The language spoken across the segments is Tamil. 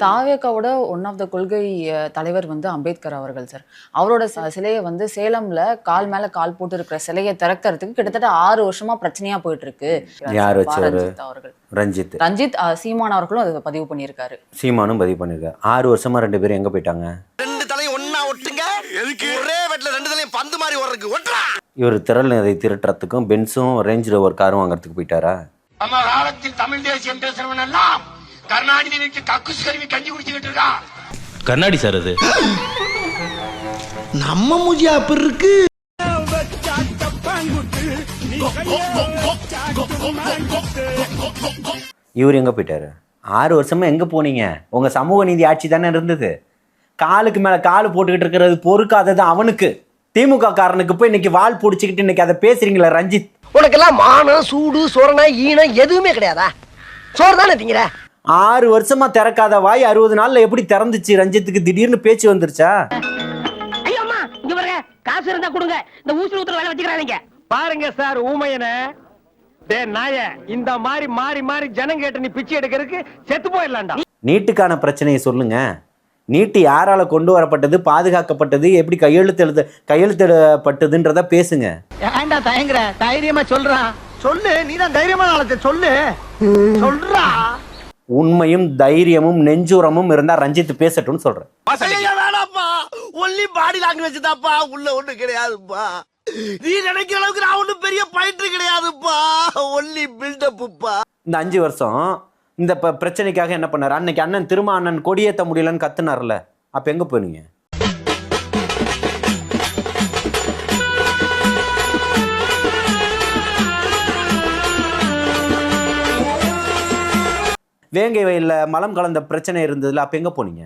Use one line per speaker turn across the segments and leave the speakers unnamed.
தாவேக்காவோட ஒன் ஆஃப் த கொள்கை தலைவர் வந்து அம்பேத்கர் அவர்கள் சார். அவரோட சிலையை வந்து சேலம்ல கால் மேல கால் போட்டு இருக்கிற சிலையை திறக்கிறதுக்கு கிட்டத்தட்ட 6 வருஷமா பிரச்சனையா போயிட்டு இருக்கு.
யார் வச்சவரு?
ரஞ்சித் அவர்கள்.
ரஞ்சித்
சீமான் அவர்களும் அதை பதிவு பண்ணியிருக்காரு.
சீமானும் பதிவு பண்ணியிருக்காரு. 6 வருஷமா 2 பேரும் எங்க போயிட்டாங்க? இவர் திரள் அதை திருட்டுறதுக்கும் பென்ஸும் ரேஞ்ச் ரோவர் காரும் வாங்கறதுக்கு போயிட்டாரா?
நம்ம காலத்தில் தமிழ் தேசியம் பேசுறவன் எல்லாம் கருணாநிதி வீட்டு கக்குஸ் கருவி கஞ்சி குடிச்சுக்கிட்டு இருக்கா.
கண்ணாடி சார் அது.
நம்ம மூஜியா அப்படி இருக்கு.
இவர் எங்க போயிட்டாரு? 6 வருஷமா எங்க போனீங்க? உங்க சமூக நீதி ஆட்சி தானே இருந்தது. காலுக்கு மேல காலு போட்டுக்கிட்டு இருக்கிறது பொறுக்காதது அவனுக்கு. திமுக காரனுக்கு போய் இன்னைக்கு வால் பிடிச்சிக்கிட்டு இன்னைக்கு அதை பேசுறீங்களா ரஞ்சித்?
உனக்கெல்லாம் மானம் சூடு சோரணை ஈனம் எதுவுமே கிடையாதா? சோறு தானே திங்கிற.
6 வருஷமா திறக்காத வாய் 60 நாள்ல எப்படி திறந்துச்சு? ரஞ்சித்துக்கு திடீர்னு பேச்சு வந்துருச்சா?
ஐயோம்மா இங்க பாருங்க, காசு இருந்தா கொடுங்க, இந்த ஊசி ஊத்துற வேலை வச்சுக்கிறாதீங்க.
பாருங்க சார் ஊமையனே, டே நாய, இந்த மாதிரி மாறி மாறி ஜனம் கேட்டு நீ பிச்சை எடுக்கிறதுக்கு செத்து போயிடலாம்டா.
நீட்டுக்கான பிரச்சனையை சொல்லுங்க. நீட்டு யாரால கொண்டு வரப்பட்டது, பாதுகாக்கப்பட்டது, எப்படி கையெழுத்திடப்பட்டதுன்றத பேசுங்க.
ஏன்டா தயங்குற? தைரியமா சொல்றா. சொல்லு, நீதான் தைரியமான ஆளத்தை சொல்லு. சொல்றா.
உண்மையும் தைரியமும் நெஞ்சுரமும் இருந்தா ரஞ்சித் பேசட்டும்னு சொல்றேன்.
வேணாப்பா, ஒன்லி பாடி லாங்குவேஜ் தான்ப்பா, உள்ள ஒண்ணு கிடையாதுப்பா. நீ நினைக்கிற அளவுக்கு நான் ஒண்ணும் பெரிய பயிற்று கிடையாதுப்பா, ஒன்லி பில்டப்புப்பா.
இந்த 5 வருஷம் இந்த பிரச்சனைக்காக என்ன பண்ணாரு? அன்னைக்கு அண்ணன் திரும்ப அண்ணன் கொடியேற்ற முடியலன்னு கத்துனார்ல, அப்ப எங்க போனீங்க? வேங்கை வயல்ல மலம் கலந்த பிரச்சனை இருந்ததுல, அப்ப எங்க போனீங்க?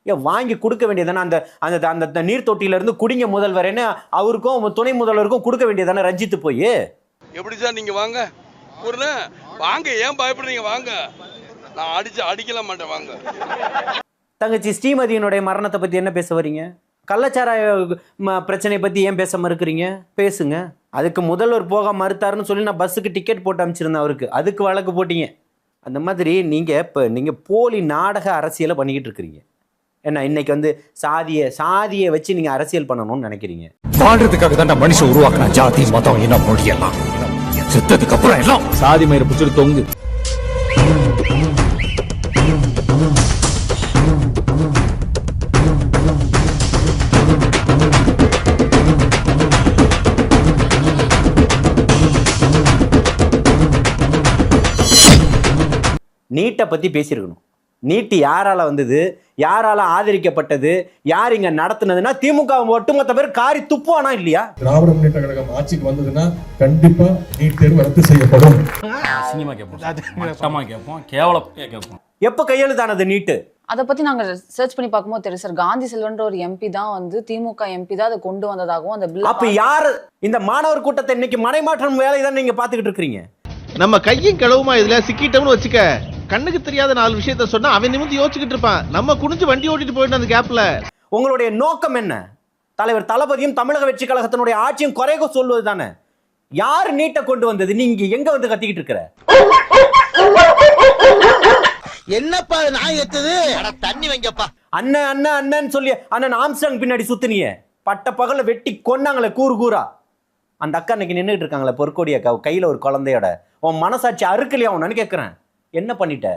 ஏன் வாங்கி கொடுக்க வேண்டியதானே? அந்த அந்த அந்த நீர் தொட்டியில இருந்து குடிங்க முதல்வரேன்னு அவருக்கும் துணை முதல்வருக்கும் கொடுக்க வேண்டியதானே ரஞ்சித்து போய்?
எப்படி சார் நீங்க வாங்க வாங்க, ஏன் பயப்படுறீங்க? வாங்க, நான் அடிக்கல மாட்டேன், வாங்க.
தங்கச்சி ஸ்ரீமதியினுடைய மரணத்தை பத்தி என்ன பேச வரீங்க? கள்ளச்சாராய பிரச்சனை பத்தி ஏன் பேச மறுக்கிறீங்க? பேசுங்க. அதுக்கு முதல்வர் போக மறுத்தாருன்னு சொல்லி நான் பஸ்ஸுக்கு டிக்கெட் போட்டு அனுப்பிச்சிருந்தேன் அவருக்கு, அதுக்கு வழக்கு போட்டீங்க. அந்த மாதிரி நீங்க போலி நாடக அரசியலை பண்ணிக்கிட்டு இருக்கிறீங்க. என்ன இன்னைக்கு வந்து சாதியை வச்சு நீங்க அரசியல் பண்ணணும்னு நினைக்கிறீங்க.
வாழ்றதுக்காக தான் மனுஷன் உருவாக்குன ஜாதி மதம் இனம் மொழி எல்லாம். செத்ததுக்கு அப்புறம் எல்லாம் சாதி மயிரை பிடிச்சிட்டு தொங்கு.
நீட்டை பத்தி பேசியிருக்கணும். நீட்டு யாரால வந்தது, யாரால ஆதரிக்கப்பட்டது, யார் இங்க நடத்துனதுன்னா திமுக ஒட்டுமொத்த பேர் காரி துப்புவானா இல்லையா?
திராவிட முன்னேற்ற கழகம் ஆட்சிக்கு வந்ததுன்னா கண்டிப்பா நீட் தேர்வு ரத்து செய்யப்படும்.
எப்ப கையெழுத்தானது நீட்டு?
அதை பத்தி நாங்க சர்ச் பண்ணி பார்க்கும்போது தெரியும் சார், காந்தி செல்வன்ற ஒரு எம்பி தான் வந்து திமுக எம்பி தான் அதை கொண்டு வந்ததாகவும் அந்த பில்.
அப்ப யாரு இந்த மாணவர் கூட்டத்தை இன்னைக்கு மனைமாற்றம் வேலை தான் நீங்க பாத்துக்கிட்டு இருக்கீங்க?
நம்ம கையும் களவுமா இதுல சிக்கிட்டோம்னு வச்சுக்க, கண்ணுக்கு தெரியாத 4 விஷயத்த சொன்னா அவன் நிமிந்து யோசிச்சுக்கிட்டு இருப்பான். நம்ம குனிஞ்சு வண்டி ஓட்டிட்டு போயிட்டு அந்த கேப்ல.
உங்களுடைய நோக்கம் என்ன? தலைவர் தளபதியும் தமிழக வெற்றி கழகத்தினுடைய ஆட்சியும் குறைக சொல்வது தானே. யார் நீட்டை கொண்டு வந்தது? நீங்க எங்க வந்து கத்திக்கிட்டு இருக்கிற?
என்னப்பா நான் ஏத்தது? தண்ணி வைங்கப்பா.
அண்ணன் அண்ணன் அண்ணன் சொல்லி அண்ணன் ஆம்ஸ்டாங் பின்னாடி சுத்தினியே, பட்ட பகல வெட்டி கொன்னாங்களே கூறு. அந்த அக்கா இன்னைக்கு நின்றுட்டு இருக்காங்களே, பொற்கோடி அக்கா கையில ஒரு குழந்தையோட. உன் மனசாட்சி அறுக்கலையா உன்னு கேட்கிறேன். என்ன பண்ணிட்ட?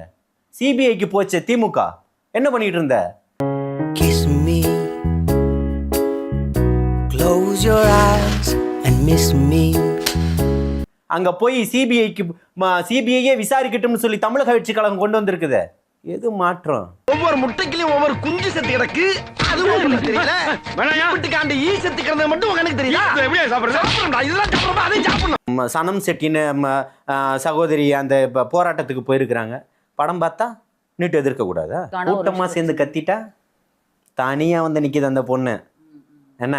சிபிஐக்கு போச்சு திமுக, என்ன பண்ணிட்டு இருந்த?
Kiss me, close your eyes and miss me.
அங்க போய் சிபிஐயே விசாரிக்கட்டும்னு சொல்லி தமிழக வெற்றி கழகம் கொண்டு வந்திருக்குது. எது மாற்றம்?
ஒவ்வொரு முட்டைக்குலயும் ஒவ்வொரு குஞ்சு செத்து கிடக்கு, அதுவும் தெரியல. வீட்டுக்காண்டி ஈ செத்து கிடந்தது மட்டும் உங்களுக்கு தெரியல.
எப்படியா சாப்பிடுறா? இதெல்லாம் சாப்பிடுறப்ப அதை சாப்பிடணும்.
சனம் செட்டின்னு சகோதரி அந்த போராட்டத்துக்கு போயிருக்கிறாங்க. படம் பார்த்தா நீட்டு எதிர்க்க கூடாதா? கூட்டமா சேர்ந்து கத்திட்டா தனியா வந்து நிக்குது அந்த பொண்ணு. என்ன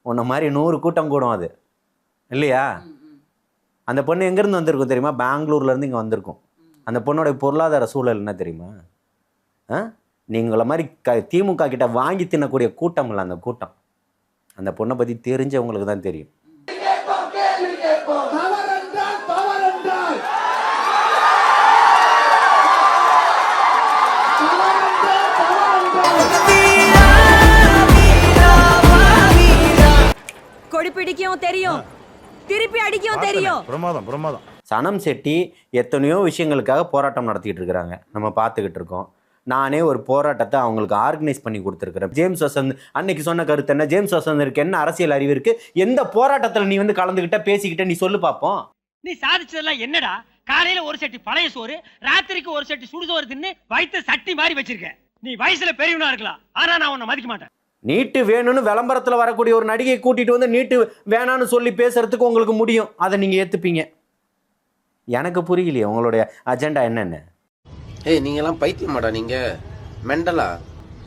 உன்ன மாதிரி 100 கூட்டம் கூடும் அது இல்லையா? அந்த பொண்ணு எங்கேருந்து வந்திருக்கும் தெரியுமா? பெங்களூர்ல இருந்து இங்கே வந்திருக்கும். அந்த பொண்ணோடைய பொருளாதார சூழல் என்ன தெரியுமா? நீங்கள மாதிரி திமுக கிட்ட வாங்கி தின்னக்கூடிய கூட்டம் இல்லை அந்த கூட்டம். அந்த பொண்ணை பற்றி தெரிஞ்சவங்களுக்கு தான் தெரியும்.
Power and
அடிக்கவும் தெரியும், திருப்பி அடிக்கவும் தெரியும்.
பிரமாதம் பிரமாதம்.
சனம் செட்டி எத்தனையோ விஷயங்களுக்காக போராட்டம் நடத்திட்டு இருக்கிறாங்க, நம்ம பார்த்துக்கிட்டு இருக்கோம். நானே ஒரு போராட்டத்தை அவங்களுக்கு ஆர்கனைஸ் பண்ணி கொடுத்துருக்கிறேன். ஜேம்ஸ் வசந்த் அன்னைக்கு சொன்ன கருத்து என்ன? ஜேம்ஸ் வசந்த் என்ன அரசியல் அறிவு இருக்கு? எந்த போராட்டத்தில் நீ வந்து கலந்துக்கிட்ட பேசிக்கிட்ட நீ சொல்லு பார்ப்போம்.
நீ சாதிச்சதெல்லாம் என்னடா? காலையில ஒரு சட்டி பழைய சோறு, ராத்திரிக்கு ஒரு சட்டி சுடுசோறு தின்னு வயிற்று சட்டி மாதிரி வச்சிருக்க. நீ வயசுல பெரியவனா இருக்கலாம், ஆனா நான் உன்னை மதிக்க மாட்டேன்.
நீட்டு வேணும்னு விளம்பரத்தில் வரக்கூடிய ஒரு நடிகை கூட்டிட்டு வந்து நீட்டு வேணான்னு சொல்லி பேசுறதுக்கு உங்களுக்கு முடியும், அதை நீங்க ஏத்துப்பீங்க. எனக்கு புரியலையே உங்களுடைய அஜெண்டா என்னன்னு.
ஏய், நீங்கெல்லாம் பைத்தியமாடா? நீங்க மெண்டலா?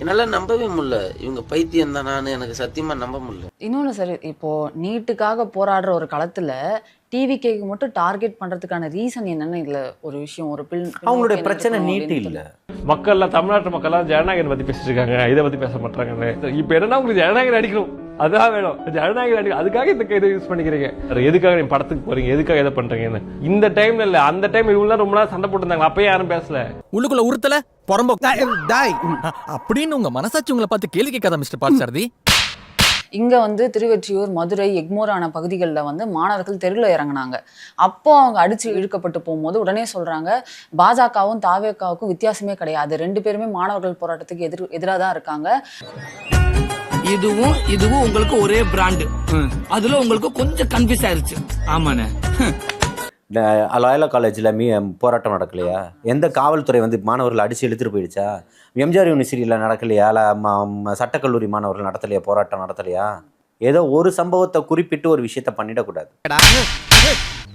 என்னால நம்பவே முடியல. இவங்க பைத்தியம் தான், எனக்கு சத்தியமா நம்ப முடியல.
இன்னொன்று சார், இப்போ நீட்டுக்காக போராடுற ஒரு களத்துல டிவிகேக்கு மட்டும் டார்கெட் பண்றதுக்கான ரீசன் என்னன்னு இதுல ஒரு விஷயம், ஒரு
அவங்களுடைய பிரச்சனை நீட்டு இல்ல.
மக்கள்லாம் தமிழ்நாட்டு மக்கள்லாம் ஜனநாயகன் பத்தி பேசிட்டு இருக்காங்க, இதை பத்தி பேச மாட்டாங்க. இப்ப என்னன்னா உங்களுக்கு ஜனநாயகன் அடிக்கணும், அதான் வேணும். ஜனநாயகன் அடிக்கணும், அதுக்காக இந்த இதை யூஸ் பண்ணிக்கிறீங்க. எதுக்காக நீங்க படத்துக்கு போறீங்க, எதுக்காக இதை பண்றீங்கன்னு இந்த டைம்ல இல்ல, அந்த டைம் இவங்க ரொம்ப நாள் சண்டை போட்டுருந்தாங்க, அப்பயே யாரும் பேசல.
உள்ளுக்குள்ள உறுத்தல பொறம்போ அப்படின்னு உங்க மனசாட்சி உங்களை பார்த்து கேள்வி கேட்காத மிஸ்டர் பார்த்தசாரதி.
இங்க வந்து திருவெற்றியூர், மதுரை, எக்மோரான பகுதிகளில் வந்து மாணவர்கள் தெருவில் இறங்கினாங்க. அப்போ அவங்க அடிச்சு இழுக்கப்பட்டு போகும்போது உடனே சொல்றாங்க, பாஜகவும் தாவேகாவுக்கும் வித்தியாசமே கிடையாது, ரெண்டு பேருமே மாணவர்கள் போராட்டத்துக்கு எதிராக தான் இருக்காங்க.
இதுவும் உங்களுக்கு ஒரே பிராண்ட், அதுல உங்களுக்கு கொஞ்சம் கன்ஃபியூஸ் ஆயிருச்சு. ஆமாண்ணே.
லாயலா காலேஜில் போராட்டம் நடக்கலையா? எந்த காவல்துறை வந்து மாணவர்கள் அடித்து இழுத்துட்டு போயிடுச்சா? எம்ஜிஆர் யூனிவர்சிட்டியில் நடக்கலையா? சட்டக்கல்லூரி மாணவர்கள் நடத்தலையா? போராட்டம் நடத்தலையா? ஏதோ ஒரு சம்பவத்தை குறிப்பிட்டு ஒரு விஷயத்த பண்ணிடக்கூடாது.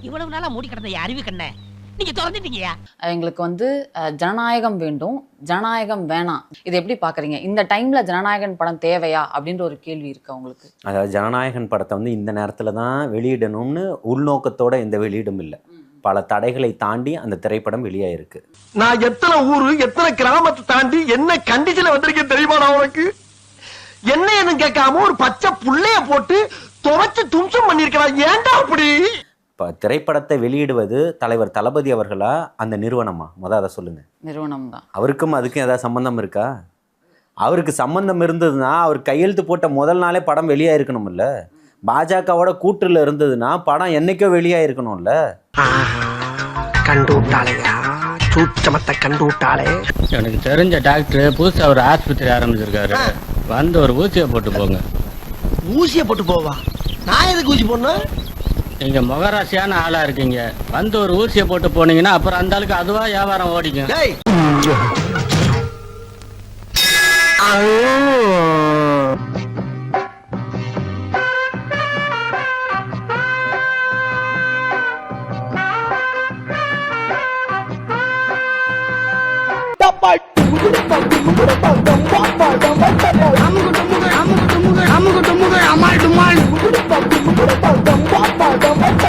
இவ்வளவு நாளா மூடி கிடந்த அறிவு கண்ணே நீங்க திறந்துட்டீங்க.
எங்களுக்கு வந்து ஜனநாயகம் வேண்டும், ஜனநாயகம் வேணாம். இதை எப்படி பாக்குறீங்க? இந்த டைம்ல ஜனநாயகன் படம் தேவையா அப்படின்ற ஒரு கேள்வி இருக்கு உங்களுக்கு.
அதாவது ஜனநாயகன் படத்தை வந்து இந்த நேரத்தில் தான் வெளியிடணும்னு உள்நோக்கத்தோட எந்த வெளியிடும் இல்லை. பல தடைகளை தாண்டி அந்த திரைப்படம் வெளியாயிருக்கு.
நான் எத்தனை ஊரு எத்தனை கிராமத்தை தாண்டி என்ன கண்டிஷன்ல வந்திருக்கேன் தெரியுமா? நான் உனக்கு என்ன கேட்காம ஒரு பச்சை புள்ளைய போட்டு துவைச்சு தும்சம் பண்ணிருக்கலாம். ஏன்டா அப்படி?
இப்போ திரைப்படத்தை வெளியிடுவது தலைவர் தளபதி அவர்களா அந்த நிறுவனமா? அதை சொல்லுங்க.
நிறுவனம் தான்.
அவருக்கும் அதுக்கும் ஏதாவது சம்பந்தம் இருக்கா? அவருக்கு சம்பந்தம் இருந்ததுன்னா அவர் கையெழுத்து போட்ட முதல் நாளே படம் வெளியாயிருக்கணும்ல. பாஜகவோட கூட்டுல இருந்ததுன்னா படம் என்னைக்கோ வெளியாயிருக்கணும்ல.
கண்டு விட்டாளையா, சூச்சமத்தை கண்டு விட்டாளே.
எனக்கு தெரிஞ்ச டாக்டர் புதுசா ஒரு ஆஸ்பத்திரி ஆரம்பிச்சிருக்காரு, வந்து ஒரு ஊசியை போட்டு போங்க.
ஊசியை போட்டு போவா? நான் எதுக்கு ஊசி போடணும்?
நீங்க முகராசியான ஆளா இருக்கீங்க, வந்து ஒரு ஊசியை போட்டு போனீங்கன்னா அப்புறம் அந்த ஆளுக்கு அதுவா வியாபாரம் ஓடிக்கும்.